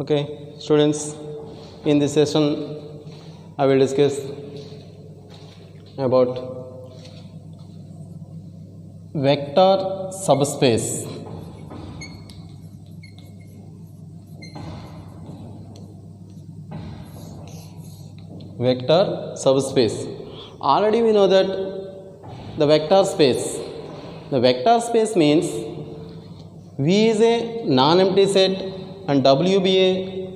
Okay, students, in this session I will discuss about vector subspace. Vector subspace. Already we know that the vector space means V is a non-empty set and W be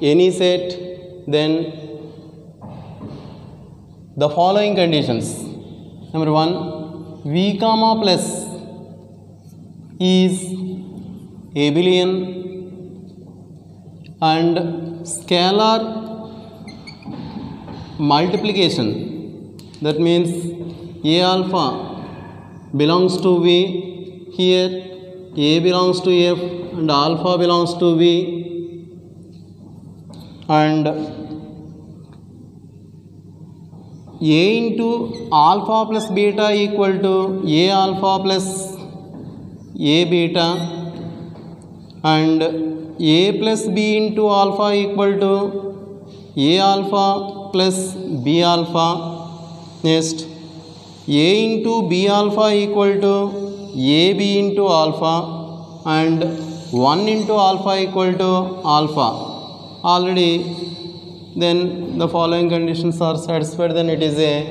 any set, then the following conditions. Number 1, V comma plus is abelian and scalar multiplication, that means A alpha belongs to V, here A belongs to F and alpha belongs to V, and A into alpha plus beta equal to A alpha plus A beta, and A plus B into alpha equal to A alpha plus B alpha. Next, A into B alpha equal to AB into alpha and 1 into alpha equal to alpha. Already then the following conditions are satisfied, then it is a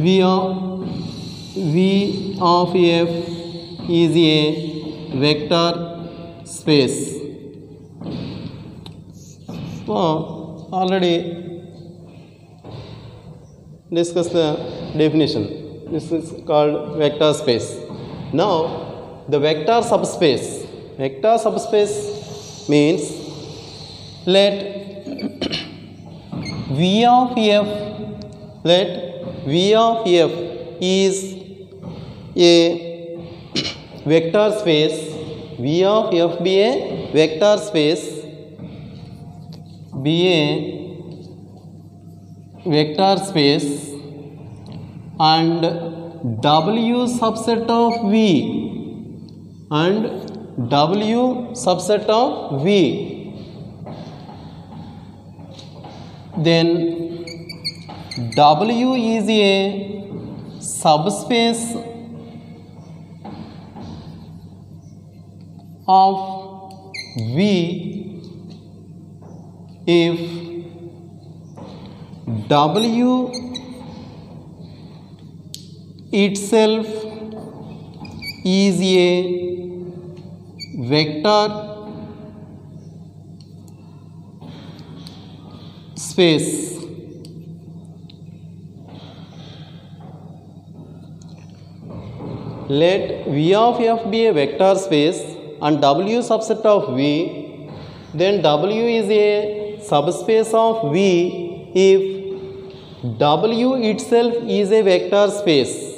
V of F is a vector space. So already discuss the definition. This is called vector space. Now the vector subspace. Vector subspace means let V of F is a vector space. V of F be a vector space. Be a vector space, and W subset of V and W subset of V, then W is a subspace of V if W itself is a vector space. Let V of F be a vector space and W subset of V, then W is a subspace of V if W itself is a vector space.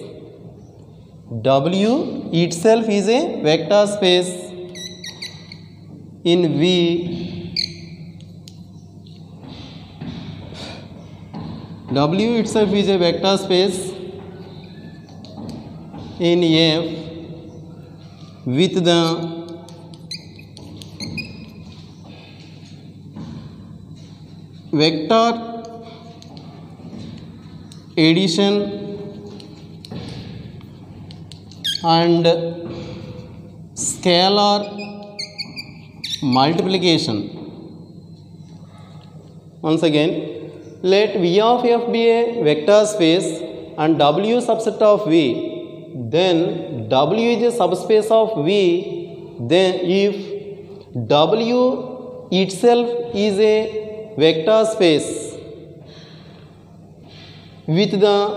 W itself is a vector space in V. W itself is a vector space in F with the vector addition and scalar multiplication. Once again, let V of F be a vector space and W subset of V, then W is a subspace of V, then if W itself is a vector space with the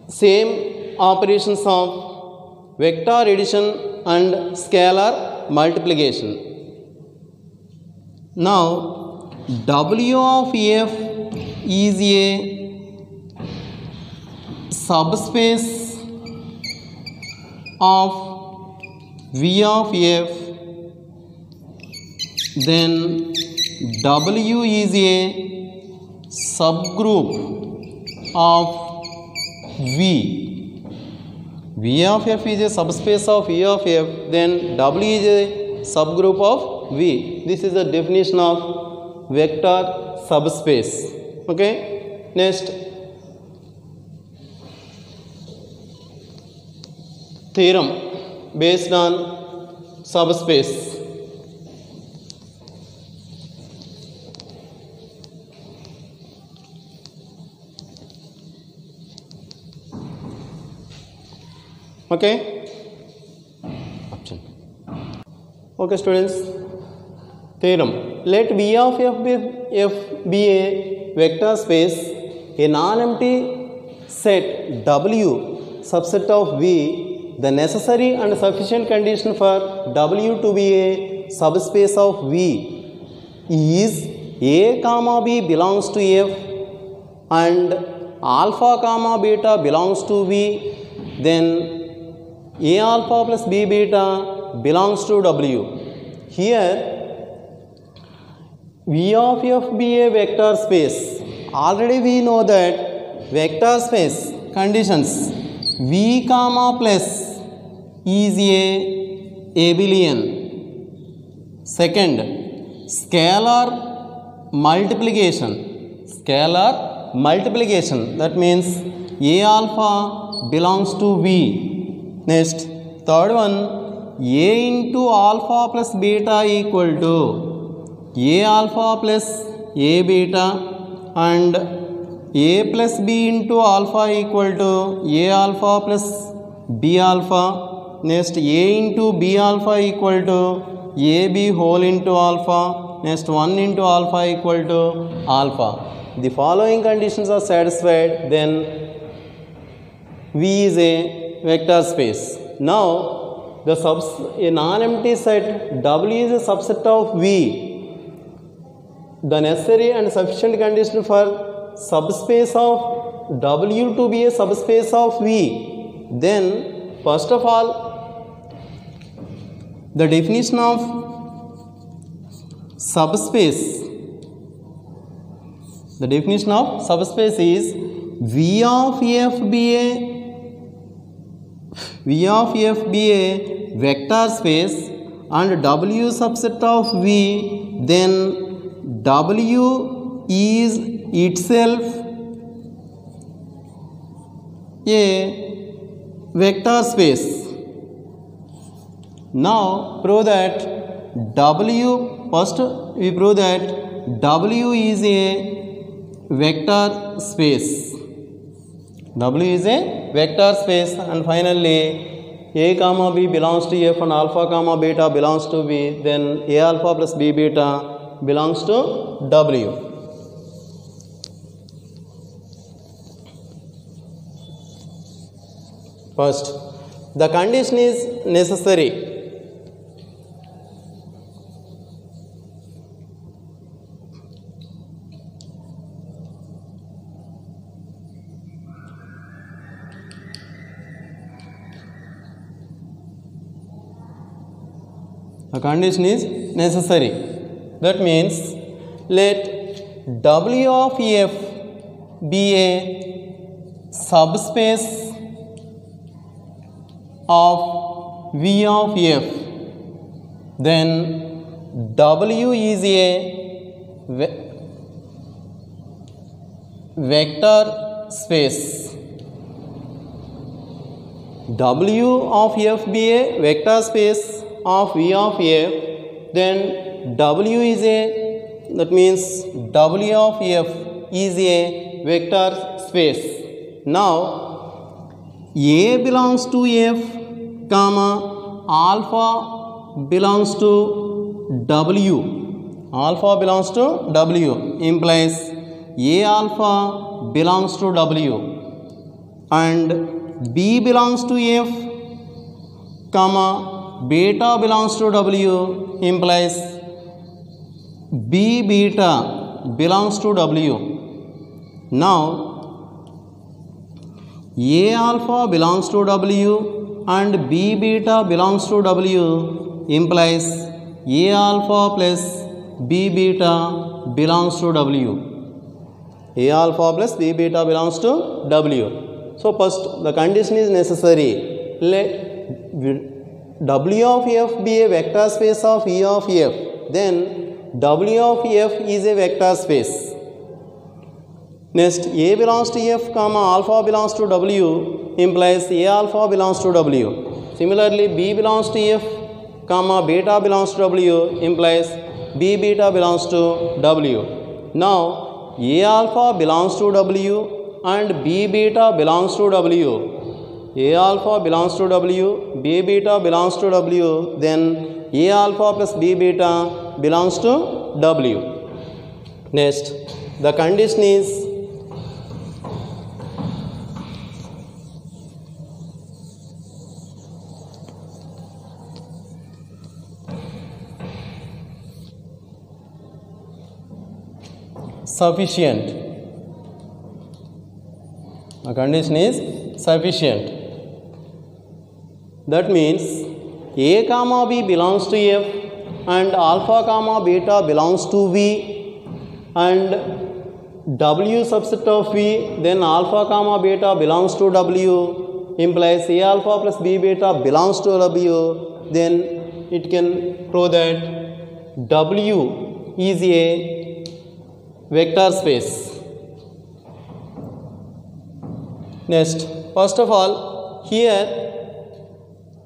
same operations of vector addition and scalar multiplication. Now W of F is a subspace of V of F, then W is a subgroup of V V of f is a subspace of E of f, then W is a subgroup of V. This is the definition of vector subspace. Okay. Next, theorem based on subspace. Okay. Okay, students. Theorem. Let V of f be a vector space, a non-empty set W subset of V. The necessary and sufficient condition for W to be a subspace of V is A comma B belongs to F and alpha comma beta belongs to V. Then A alpha plus B beta belongs to W. Here V of f be a vector space. Already we know that vector space conditions V comma plus is a abelian. Second, scalar multiplication. Scalar multiplication, that means A alpha belongs to V. Next, third one, A into alpha plus beta equal to A alpha plus A beta and A plus B into alpha equal to A alpha plus B alpha. Next, A into B alpha equal to AB whole into alpha. Next, 1 into alpha equal to alpha. The following conditions are satisfied, then V is a vector space. Now, a non-empty set W is a subset of V. The necessary and sufficient condition for subspace of W to be a subspace of V. Then, first of all, the definition of subspace. The definition of subspace is V of f be a vector space and W subset of V, then W is itself a vector space. Now prove that W, first we prove that W is a vector space. W is a vector space, and finally A comma B belongs to F and alpha comma beta belongs to B, then A alpha plus B beta belongs to W. First, the condition is necessary. The condition is necessary. That means let W of f be a subspace of V of f, then W is a vector space. W of f be a vector space of V of f, then W is a, that means W of f is a vector space. Now A belongs to f, comma alpha belongs to W. Alpha belongs to W implies A alpha belongs to W, and B belongs to f, comma beta belongs to W implies B beta belongs to W. Now A alpha belongs to W and B beta belongs to W implies A alpha plus B beta belongs to W. A alpha plus B beta belongs to W. So first the condition is necessary. let W of f be a vector space of E of f, then W of f is a vector space. Next, A belongs to f, comma alpha belongs to W implies A alpha belongs to W. Similarly, B belongs to f, comma beta belongs to W implies B beta belongs to W. Now, A alpha belongs to W and B beta belongs to W. A alpha belongs to W, B beta belongs to W, then A alpha plus B beta belongs to W. Next, the condition is sufficient. The condition is sufficient. That means A comma B belongs to f and alpha comma beta belongs to V and W subset of V, then alpha comma beta belongs to W implies A alpha plus B beta belongs to W, then it can prove that W is a vector space. Next, first of all, here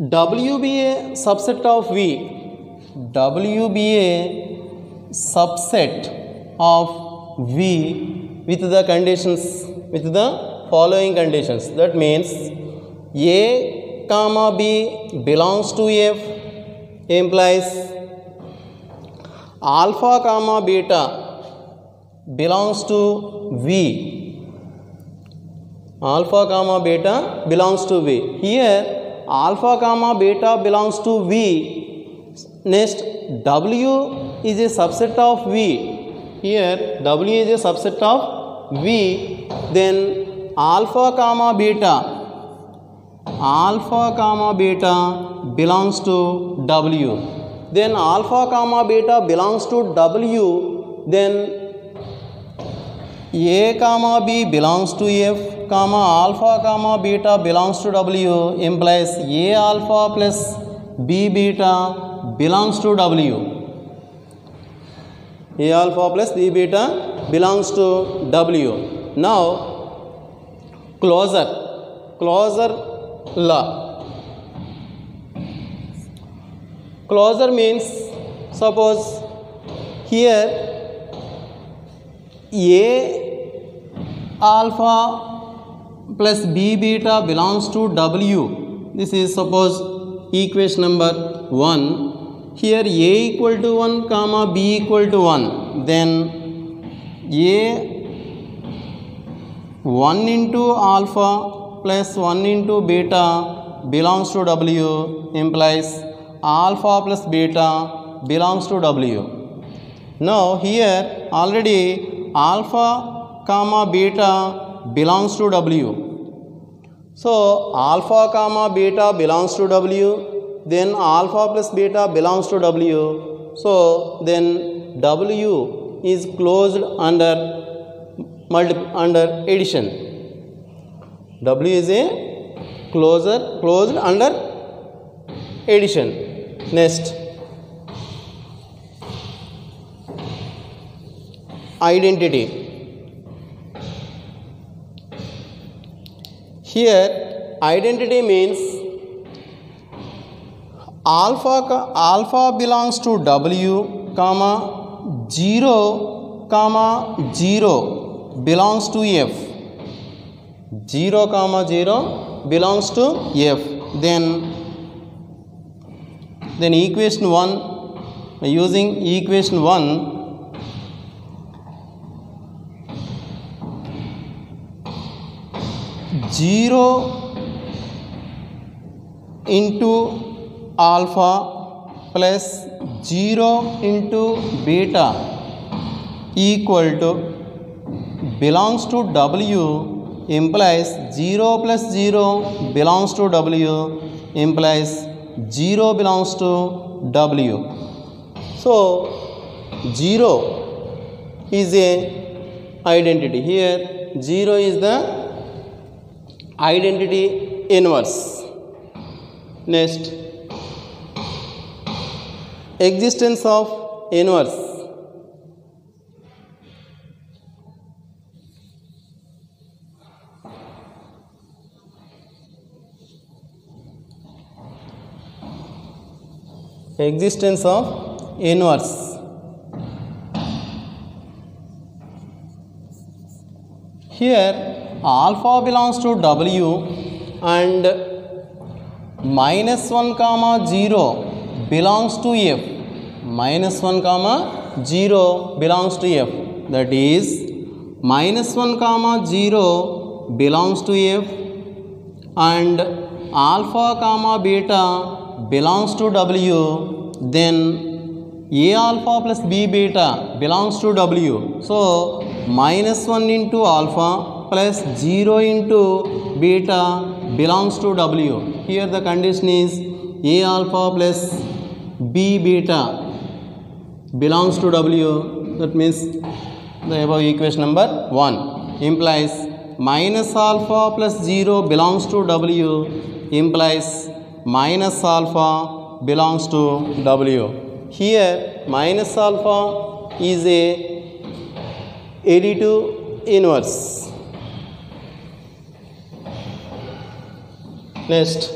W be a subset of V, W be a subset of V with the conditions, with the following conditions. That means A comma B belongs to F implies alpha comma beta belongs to V. Alpha comma beta belongs to V. Here alpha comma beta belongs to V. Next, W is a subset of V. Here W is a subset of V. Then alpha comma beta belongs to W. Then alpha comma beta belongs to W. Then A comma B belongs to F, comma alpha comma beta belongs to W implies A alpha plus B beta belongs to W. A alpha plus B beta belongs to W. Now, closure law. Closure means, suppose here A alpha plus B beta belongs to W. This is suppose equation number 1. Here A equal to 1, comma B equal to 1. Then A 1 into alpha plus 1 into beta belongs to W implies alpha plus beta belongs to W. Now here already alpha comma beta belongs to W. So alpha comma beta belongs to W, then alpha plus beta belongs to W. So then W is closed under addition. W is a closed under addition. Next, identity. Here identity means alpha belongs to W, comma 0 belongs to F. 0, 0 belongs to F. Then equation 1, using equation 1, zero into alpha plus 0 into beta equal to belongs to W implies 0 plus 0 belongs to W implies 0 belongs to W. So 0 is a identity. Here 0 is the identity inverse. Next, existence of inverse. Existence of inverse. Here alpha belongs to W and minus 1 comma 0 belongs to F. Minus 1 comma 0 belongs to F. That is minus 1 comma 0 belongs to F and alpha comma beta belongs to W, then A alpha plus B beta belongs to W. So minus 1 into alpha plus 0 into beta belongs to W. Here the condition is A alpha plus B beta belongs to W. That means the above equation number 1 implies minus alpha plus 0 belongs to W implies minus alpha belongs to W. Here minus alpha is a additive inverse. Next,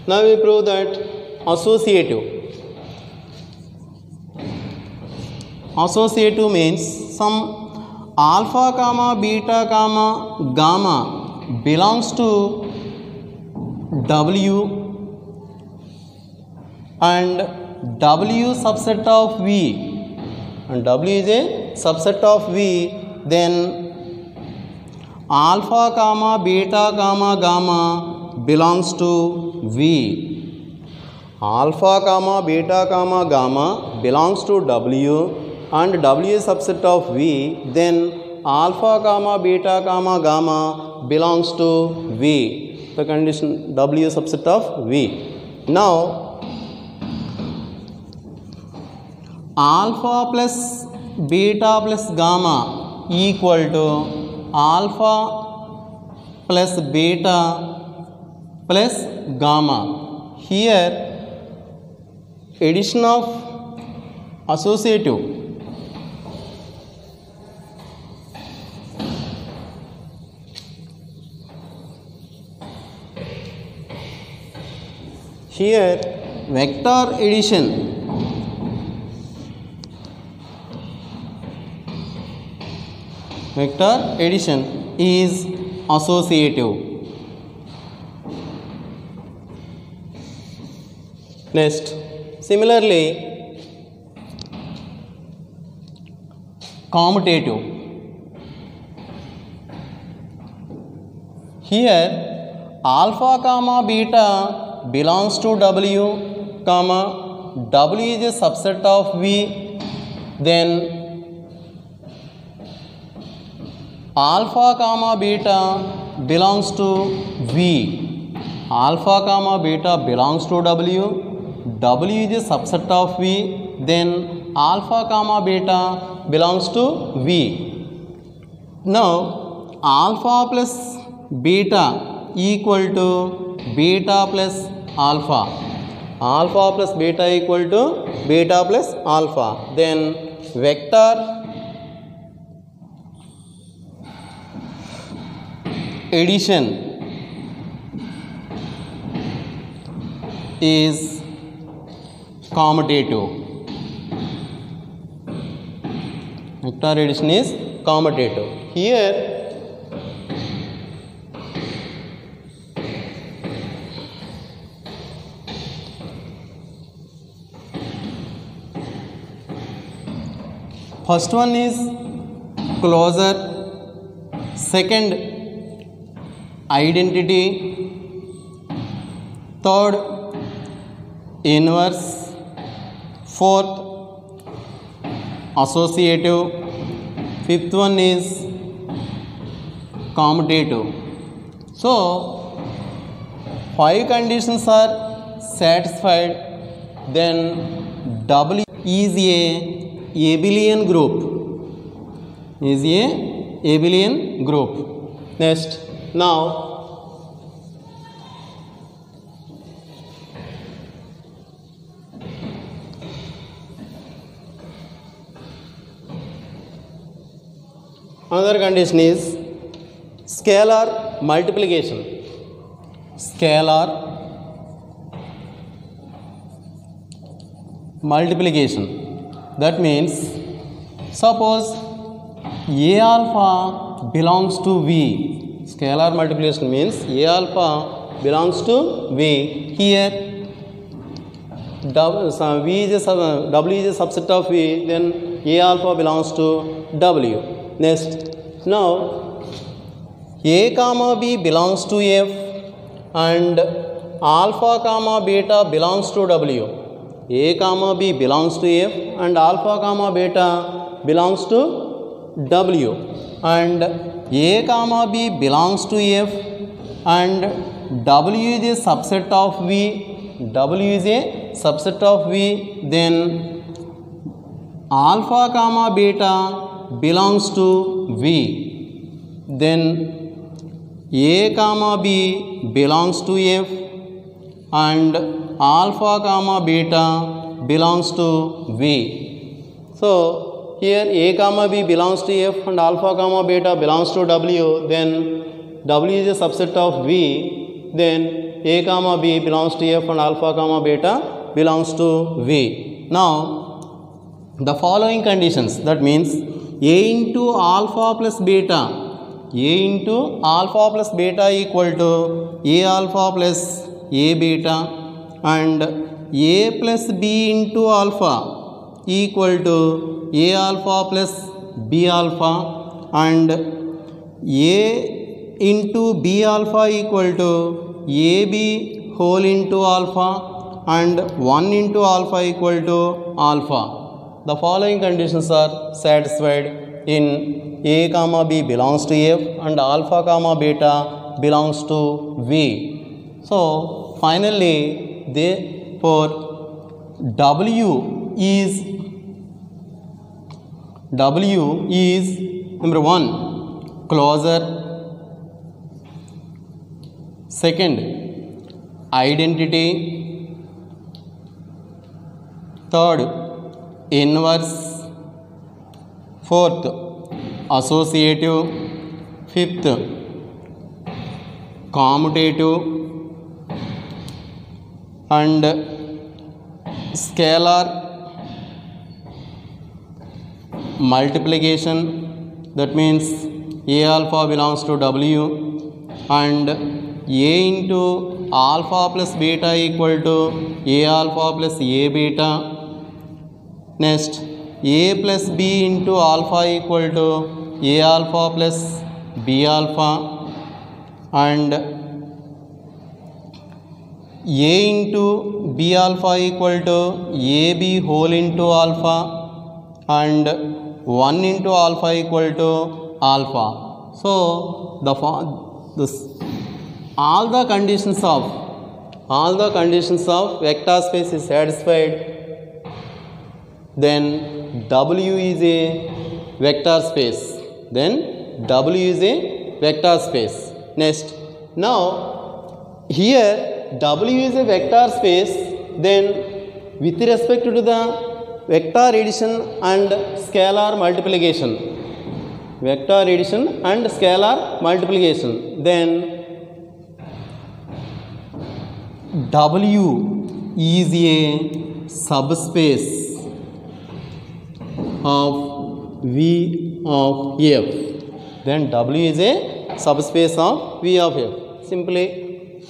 now we prove that associative. Associative means some alpha comma beta comma gamma belongs to W and W subset of V, and W is a subset of V, then alpha comma beta comma gamma belongs to V. Alpha comma beta comma gamma belongs to W and W is subset of V, then alpha comma beta comma gamma belongs to V. The condition W is subset of V. Now alpha plus beta plus gamma equal to alpha plus beta plus gamma. Here addition of associative. Here vector addition. Vector addition is associative. Next, similarly, commutative. Here alpha comma beta belongs to W comma W is a subset of V, then alpha comma beta belongs to V. Alpha comma beta belongs to W. W is a subset of V. Then alpha comma beta belongs to V. Now alpha plus beta equal to beta plus alpha. Alpha plus beta equal to beta plus alpha. Then vector addition is commutative. Vector addition is commutative. Here first one is closure, second identity, third inverse, fourth associative, fifth one is commutative. So 5 conditions are satisfied, then W is a abelian group. Is a abelian group. Next, now Another condition is scalar multiplication. Scalar multiplication. That means suppose A alpha belongs to V. Scalar multiplication means A alpha belongs to V. Here W is a subset of V, then A alpha belongs to W. Next, now A comma B belongs to F and alpha comma beta belongs to W. A comma B belongs to F and alpha comma beta belongs to W, and A comma B belongs to F and W is a subset of V. W is a subset of V. Then alpha comma beta belongs to V. Then A comma B belongs to F and alpha comma beta belongs to V. So here A comma B belongs to F and alpha comma beta belongs to W. Then W is a subset of V. Then A comma B belongs to F and alpha comma beta belongs to V. Now the following conditions, that means A into alpha plus beta, A into alpha plus beta equal to A alpha plus A beta, and A plus B into alpha equal to A alpha plus B alpha, and A into B alpha equal to AB whole into alpha, and 1 into alpha equal to alpha. The following conditions are satisfied in A comma B belongs to F and alpha comma beta belongs to V. So finally, therefore W is number 1 closure, second identity, third inverse, fourth associative, fifth commutative, and scalar multiplication. That means A alpha belongs to W and A into alpha plus beta equal to A alpha plus A beta. Next, A plus B into alpha equal to A alpha plus B alpha, and A into B alpha equal to AB whole into alpha, and 1 into alpha equal to alpha. So all the conditions of vector space is satisfied, then W is a vector space. Next, now here W is a vector space, then with respect to the vector addition and scalar multiplication, then W is a subspace of V of F. Then W is a subspace of V of F. Simply,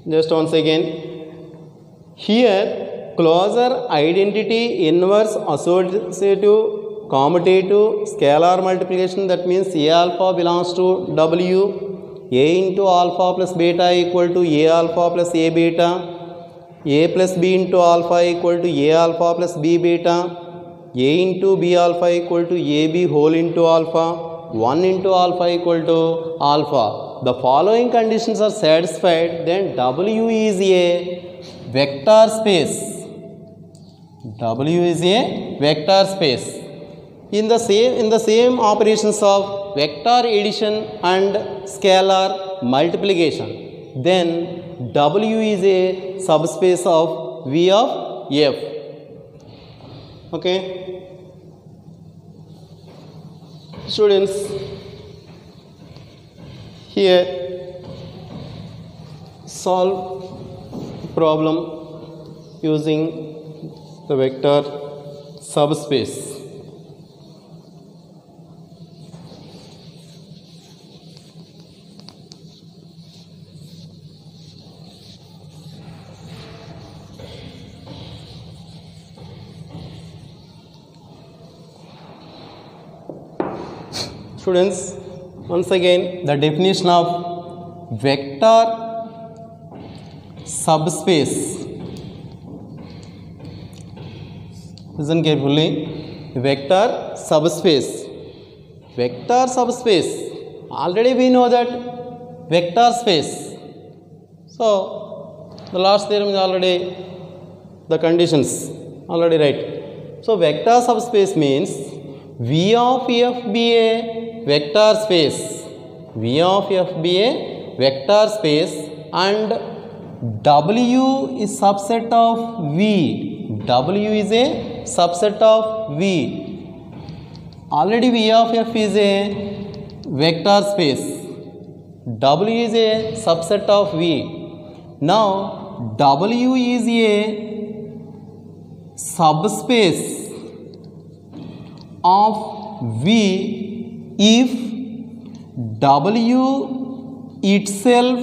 just once again, here closure, identity, inverse, associative, commutative, scalar multiplication, that means A alpha belongs to W, A into alpha plus beta equal to A alpha plus A beta, A plus B into alpha equal to A alpha plus B beta, A into B alpha equal to AB whole into alpha, 1 into alpha equal to alpha. The following conditions are satisfied, then W is a vector space. W is a vector space. In the same operations of vector addition and scalar multiplication, then W is a subspace of V of F. Okay, students, Here solve problem using the vector subspace. Students, once again the definition of vector subspace. Listen carefully. Vector subspace. Vector subspace. Already we know that vector space. So the last theorem is already the conditions already right. So vector subspace means V of F be a vector space. V of F be a vector space and W is subset of V. W is a subset of V. Already V of F is a vector space. W is a subset of V. Now W is a subspace of V if W itself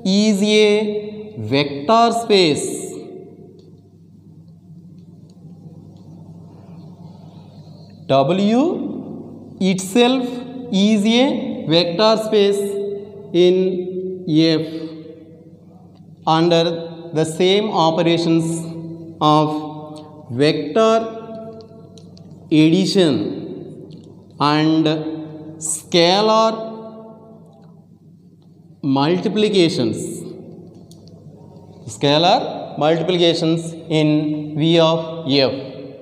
is a vector space. W itself is a vector space in F under the same operations of vector addition and scalar multiplications. In V of F,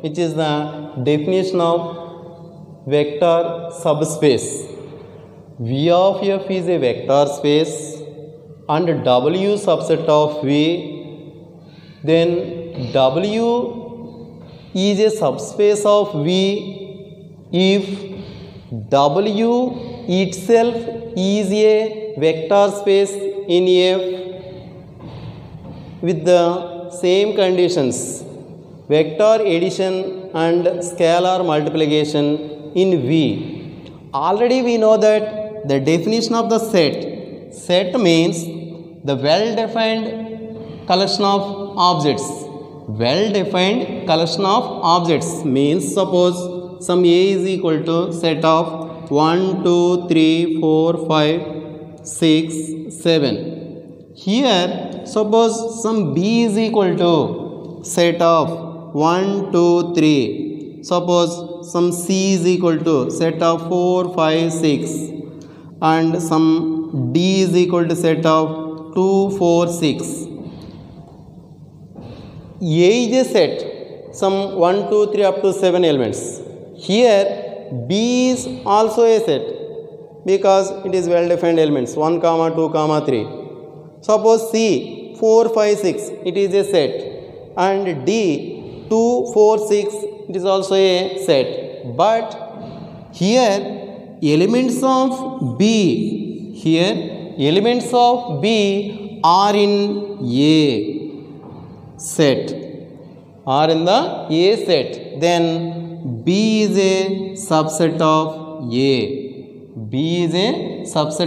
which is the definition of vector subspace. V of F is a vector space and W subset of V. Then W is a subspace of V if W itself is a vector space in F with the same conditions, vector addition and scalar multiplication in V. Already we know that the definition of the set. Set means the well-defined collection of objects. Well-defined collection of objects means suppose some A is equal to set of 1, 2, 3, 4, 5, 6, 7. Here suppose some B is equal to set of 1, 2, 3. Suppose some C is equal to set of 4, 5, 6 and some D is equal to set of 2, 4, 6. A is a set, some 1, 2, 3 up to 7 elements. Here B is also a set because it is well defined elements 1, 2, 3. Suppose C 4, 5, 6 it is a set and D 2, 4, 6 it is also a set. But here elements of B are in A set, then B is a subset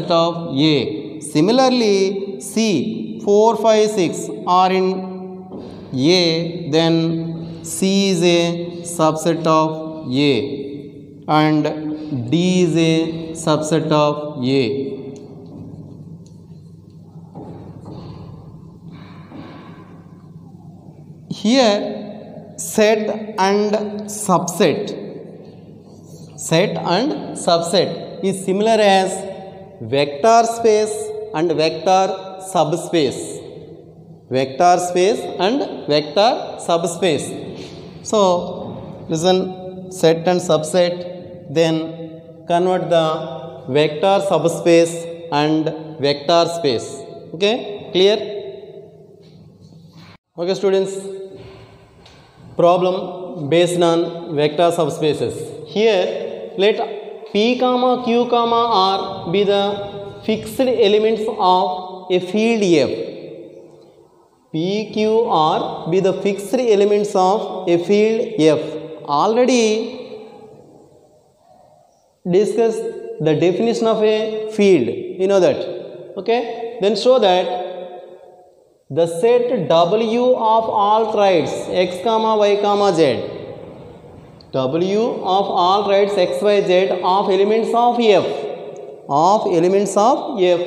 of A. Similarly, C 4, 5, 6 are in A, then C is a subset of A and D is a subset of A. Here set and subset is similar as vector space and vector subspace. So listen, set and subset, then convert the vector subspace and vector space. Okay, clear? Okay students, problem based on vector subspaces. Here let P comma Q comma R be the fixed elements of a field F. P, Q, R be the fixed elements of a field F. Already discussed the definition of a field. You know that. Okay. Then show that the set W of all traits x comma y comma z. W of all traits x, y, z of elements of F. Of elements of F.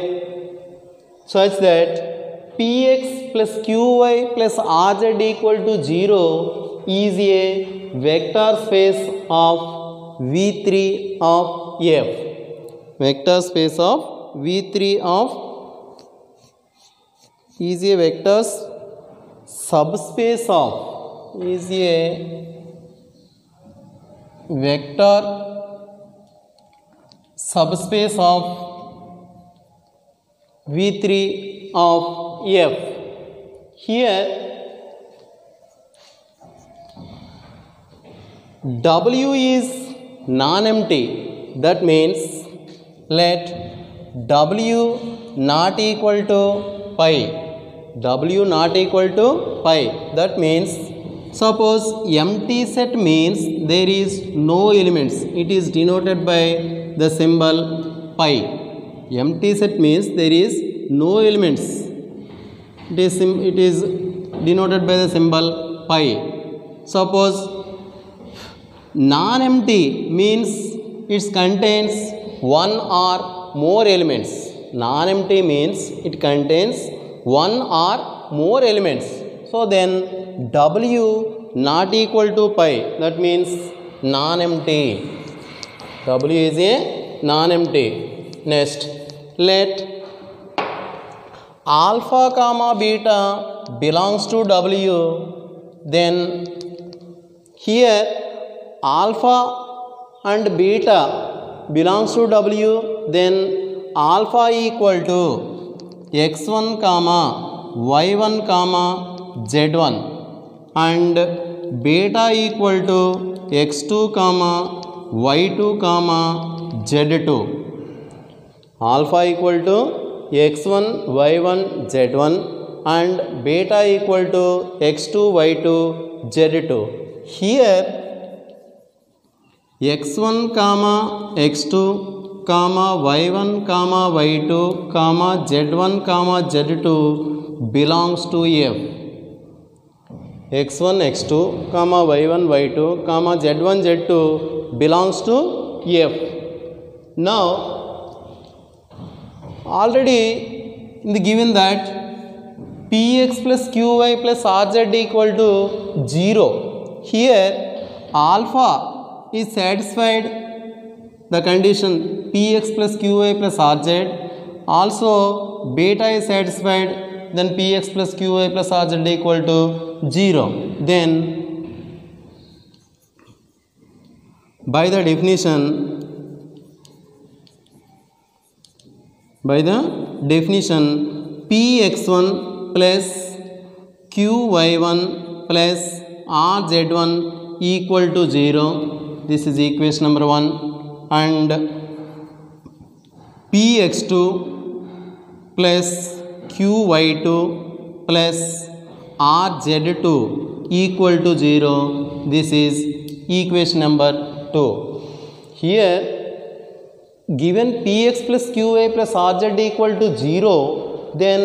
Such that Px plus Qy plus Rz equal to 0 is a vector space of V3 of F. Vector space of V3 of is a vector subspace of is a vector subspace of V3 of F. Here W is non-empty. That means let W not equal to pi. W not equal to pi. That means suppose empty set means there is no elements. It is denoted by the symbol pi. Empty set means there is no elements. It is denoted by the symbol pi. Suppose non-empty means it contains one or more elements. Non-empty means it contains one or more elements. So then W not equal to pi. That means non-empty. W is a non-empty. Next, let alpha comma beta belongs to W. Then here alpha and beta belongs to W. Then alpha equal to x1 comma y1 comma z1 and beta equal to x2 comma y2 comma z2. Alpha equal to x1 y1 z1 and beta equal to x2 y2 z2. Here x1 comma x2 comma y1 comma y2 comma z1 comma z2 belongs to F. x1 x2 comma y1 y2 comma z1 z2 belongs to F. Now already in the given that Px plus Qy plus Rz equal to 0. Here alpha is satisfied the condition Px plus Qy plus Rz. Also beta is satisfied, then Px plus Qy plus Rz equal to 0. Then by the definition Px1 plus Qy1 plus Rz1 equal to 0. This is equation number 1. And Px2 plus Qy2 plus Rz2 equal to 0. This is equation number 2. Here given Px plus Qy plus Rz equal to 0, then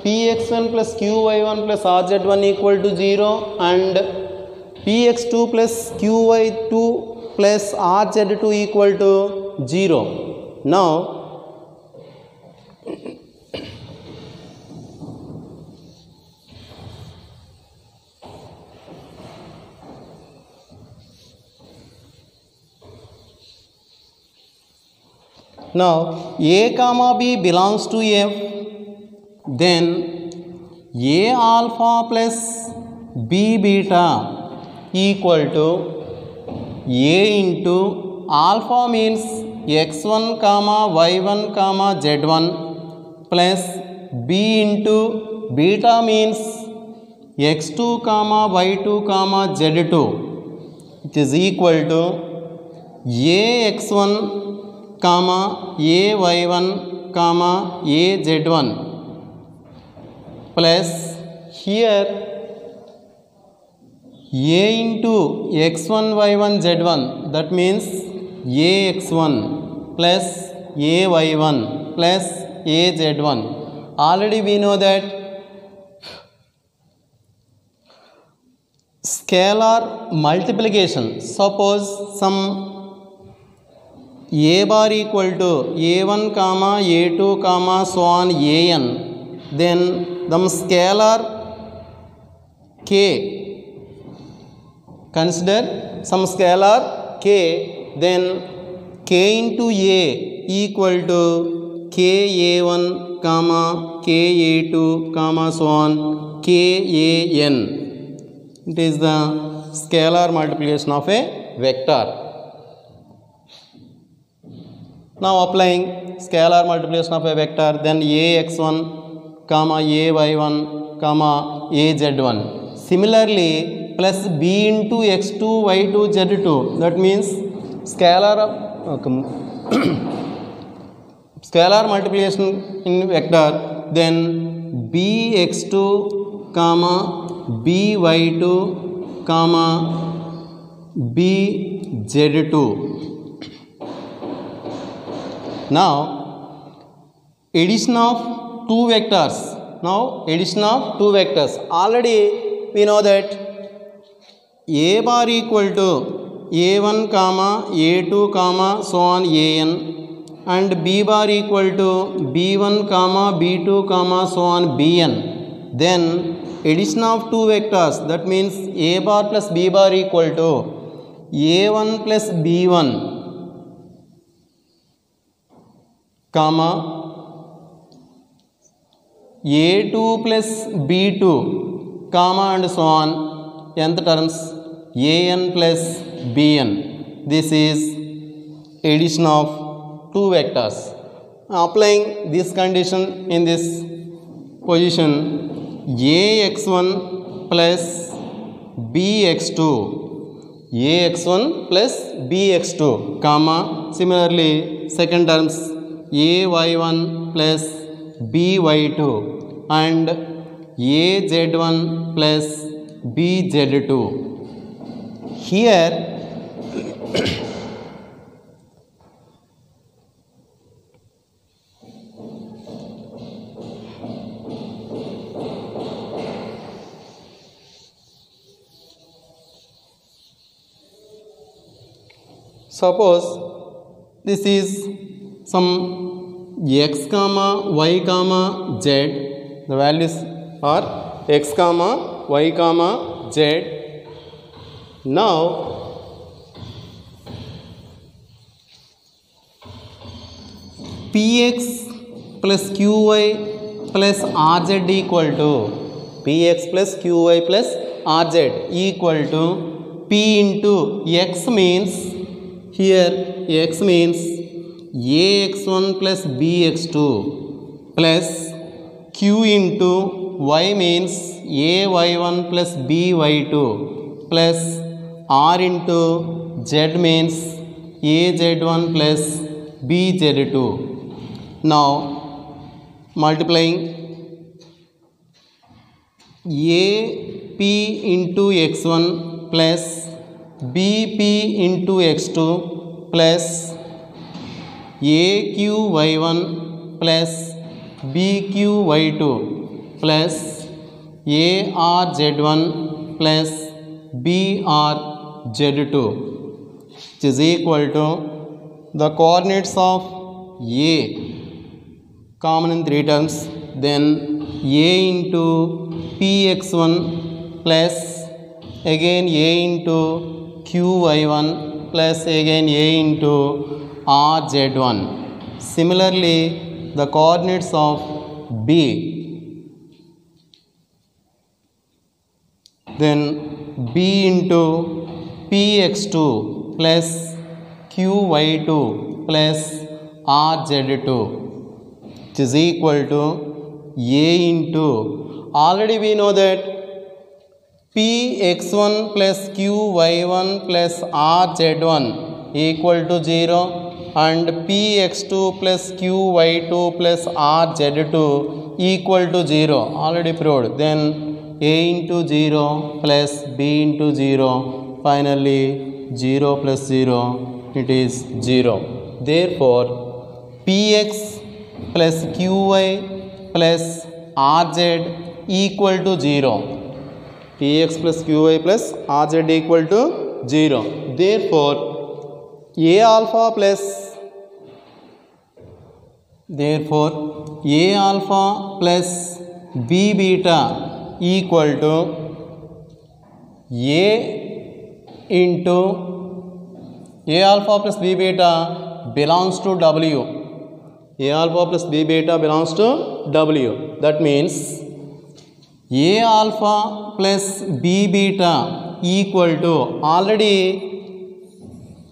Px1 plus Qy1 plus Rz1 equal to 0 and Px2 plus Qy2 plus Rz2 equal to 0. Now A comma B belongs to F, then A alpha plus B beta equal to A into alpha means x1 comma y1 comma z1 plus B into beta means x2 comma y2 comma z2. It is equal to A x1 comma ay1 comma az1 plus here a into x1 y1 z1, that means ax1 plus ay1 plus az1. Already we know that scalar multiplication, suppose some a bar equal to a1 comma a2 comma so on an, then the scalar k, consider some scalar k, then k into a equal to ka1 comma ka2 comma so on kan. It is the scalar multiplication of a vector. Now applying scalar multiplication of a vector, then ax1 comma ay1 comma az1. Similarly, plus b into x2 y2 z2, that means scalar scalar multiplication in vector, then bx2 comma by2 comma bz2. Now addition of two vectors. Already we know that a bar equal to a1 comma a2 comma so on an, and b bar equal to b1 comma b2 comma so on bn. Then addition of two vectors, that means a bar plus b bar equal to a1 plus b1 comma a2 plus b2 comma and so on nth terms an plus bn. This is addition of two vectors. Applying this condition in this position, ax1 plus bx2 plus bx2 comma similarly second terms ay1 plus by2 and az1 plus bz2. Here suppose this is some x comma y comma z, the values are x comma y comma z. Now px plus qy plus rz equal to px plus qy plus rz equal to p into x, means here x means ax1 plus bx2 plus q into y means ay1 plus by2 plus r into z means az1 plus bz2. Now multiplying ap into x1 plus bp into x2 plus aqy1 plus bqy2 plus arz1 plus brz2, which is equal to the coordinates of a common in three terms, then a into px1 plus again a into qy1 plus again a into rz1. Similarly, the coordinates of b, then b into px2 plus qy2 plus rz2, which is equal to a into, already we know that px1 plus qy1 plus rz1 equal to 0, and px2 plus qy2 plus rz2 equal to 0, already proved. Then a into 0 plus b into 0, finally 0 plus 0, it is 0. Therefore px plus qy plus rz equal to 0. px plus qy plus rz equal to 0. Therefore a alpha plus b beta equal to a into a alpha plus b beta belongs to w. A alpha plus b beta belongs to w. That means a alpha plus b beta equal to, already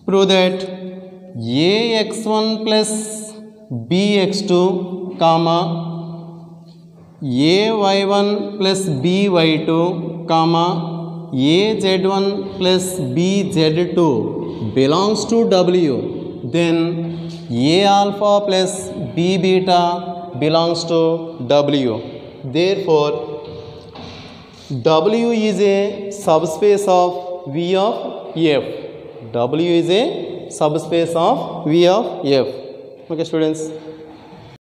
prove that ax1 plus bx2 comma ay1 plus by2 comma az1 plus bz2 belongs to w. Then a alpha plus b beta belongs to w. Therefore w is a subspace of v of f. W is a subspace of v of f. Okay students.